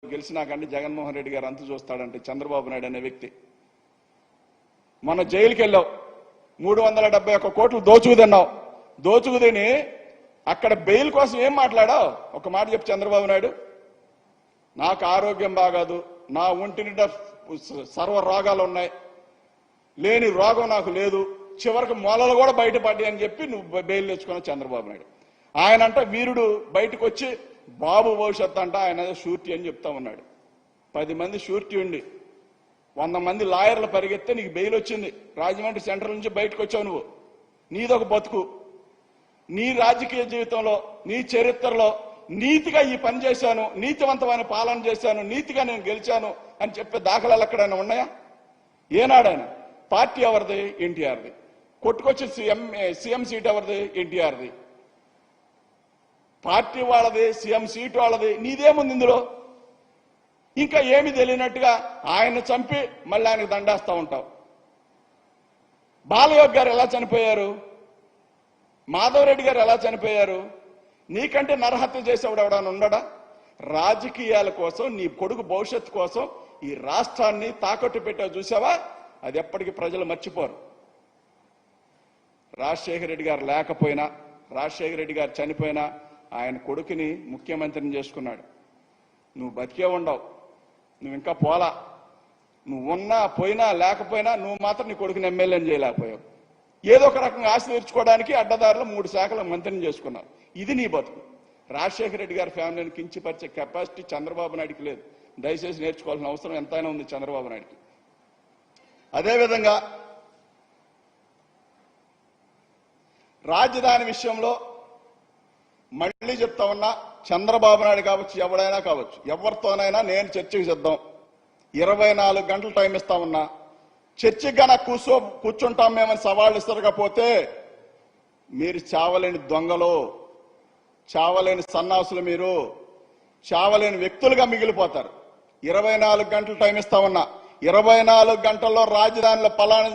గెలిచినాకంటే జగన్మోహన్ రెడ్డి గారు అంతు చూస్తాడంటే చంద్రబాబు నాయుడు అనే వ్యక్తి. మన జైలుకి వెళ్ళావు, 371 కోట్లు దోచుకు తిన్నావు. దోచుకు తిని అక్కడ బెయిల్ కోసం ఏం మాట్లాడావు? ఒక మాట చెప్పు చంద్రబాబు నాయుడు. నాకు ఆరోగ్యం బాగాదు, నా ఒంటి నిండా సర్వ రోగాలు ఉన్నాయి, లేని రోగం నాకు లేదు, చివరికి మొలలు కూడా బయటపడ్డాయి అని చెప్పి నువ్వు బెయిల్ తెచ్చుకున్నావు చంద్రబాబు నాయుడు. ఆయన అంట వీరుడు బయటకు వచ్చి బాబు భవిష్యత్తు అంట ఆయన షూరిటీ అని చెప్తా ఉన్నాడు. 10 మంది షూరిటీ ఉండి 100 మంది లాయర్లు పరిగెత్తే నీకు బెయిల్ వచ్చింది. రాజమండ్రి సెంట్రల్ నుంచి బయటకు వచ్చావు నువ్వు. నీదొక బతుకు. నీ రాజకీయ జీవితంలో, నీ చరిత్రలో నీతిగా ఈ పని చేశాను, నీతివంతమైన పాలన చేశాను, నీతిగా నేను గెలిచాను అని చెప్పే దాఖలాలు ఎక్కడైనా ఉన్నాయా? ఏనాడైనా? పార్టీ ఎవరిది? ఎన్టీఆర్ది. కొట్టుకొచ్చి సీఎం సీట్ ఎవరిది? ఎన్టీఆర్ది. పార్టీ వాళ్ళది, సీఎం సీట్ వాళ్ళది, నీదేముంది ఇందులో? ఇంకా ఏమి తెలియనట్టుగా ఆయన్ని చంపి మళ్ళీ ఆయనకు దండేస్తా ఉంటావు. బాలయోగ్ గారు ఎలా చనిపోయారు? మాధవరెడ్డి గారు ఎలా చనిపోయారు? నీకంటే నరహత్య చేసేవాడు ఎవడన్నా ఉండడా? రాజకీయాల కోసం, నీ కొడుకు భవిష్యత్తు కోసం ఈ రాష్ట్రాన్ని తాకట్టు పెట్టావు చూసావా? అది ఎప్పటికీ ప్రజలు మర్చిపోరు. రాజశేఖర రెడ్డి గారు లేకపోయినా, రాజశేఖర రెడ్డి గారు చనిపోయినా ఆయన కొడుకుని ముఖ్యమంత్రిని చేసుకున్నాడు. నువ్వు బతికే ఉండవు, నువ్వు ఇంకా పోలా. నువ్వు ఉన్నా పోయినా లేకపోయినా నువ్వు మాత్రం నీ కొడుకుని ఎమ్మెల్యేని చేయలేకపోయావు. ఏదో ఒక రకంగా ఆశ తీర్చుకోవడానికి అడ్డదారులు 3 శాఖల మంత్రిని చేసుకున్నావు. ఇది నీ బతుకు. రాజశేఖర రెడ్డి గారి ఫ్యామిలీని కించిపరిచే కెపాసిటీ చంద్రబాబు నాయుడికి లేదు. దయచేసి నేర్చుకోవాల్సిన అవసరం ఎంతైనా ఉంది చంద్రబాబు నాయుడికి. అదేవిధంగా రాజధాని విషయంలో మళ్ళీ చెప్తా ఉన్నా, చంద్రబాబు నాయుడు కావచ్చు, ఎవడైనా కావచ్చు, ఎవరితోనైనా నేను చర్చకు సిద్ధం. 24 గంటలు టైం ఇస్తా ఉన్నా. చర్చకి గన కూర్చుంటాం మేమని సవాళ్ళు ఇస్తారకపోతే మీరు చావలేని దొంగలు, చావలేని సన్నాసులు, మీరు చావలేని వ్యక్తులుగా మిగిలిపోతారు. 24 గంటలు టైం ఇస్తా ఉన్నా. 24 గంటల్లో రాజధానిలో పలానా